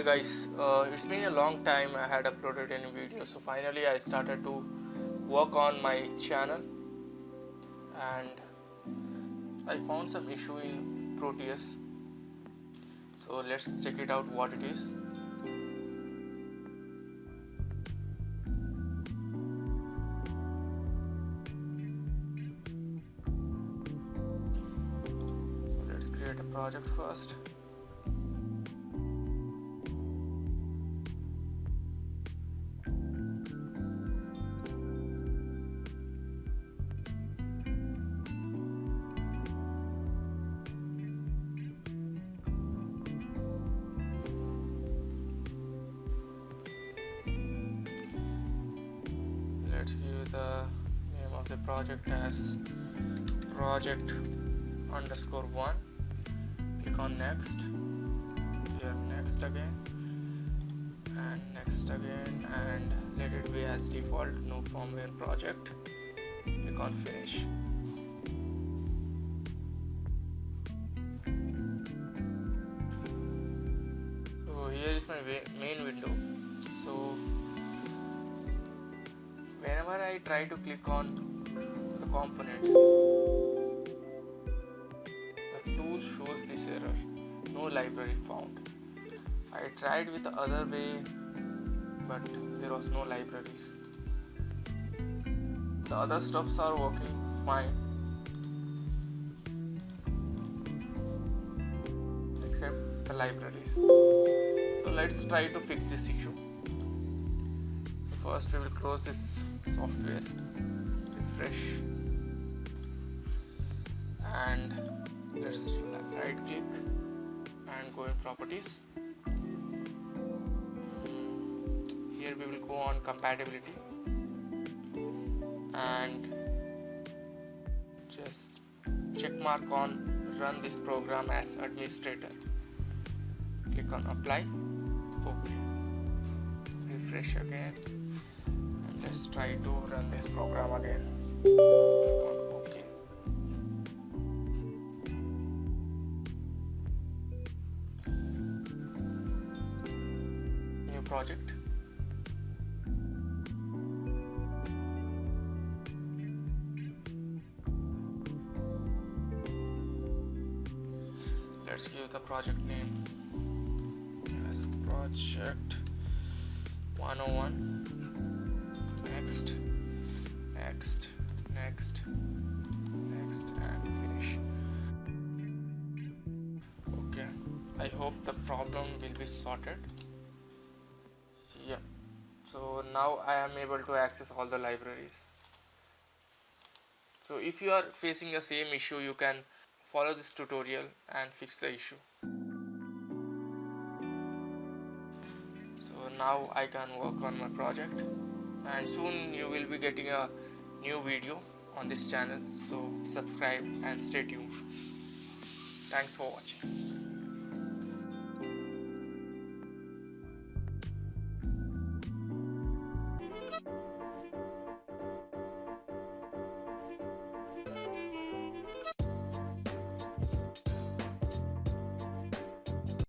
Hi guys, it's been a long time I had uploaded any video, so finally I started to work on my channel and I found some issue in Proteus. So let's check it out what it is. So let's create a project first. Let's give the name of the project as project_1. Click on next, here next again and next again, and let it be as default, no firmware project. Click on finish. So here is my main window. So whenever I try to click on the components, the tool shows this error, no library found. I tried with the other way, but there was no libraries. The other stuffs are working fine, except the libraries. So let's try to fix this issue. First we will close this software, refresh, and let's right click and go in properties. Here we will go on compatibility and just check mark on run this program as administrator. Click on apply, OK, refresh again, and let's try to run this program again. Click on OK. New project. Let's give the project name as project 101. Next, next, next, next, and finish. Okay, I hope the problem will be sorted. Yeah, so now I am able to access all the libraries. So if you are facing the same issue, you can follow this tutorial and fix the issue. So now I can work on my project, and soon you will be getting a new video on this channel. So subscribe and stay tuned. Thanks for watching.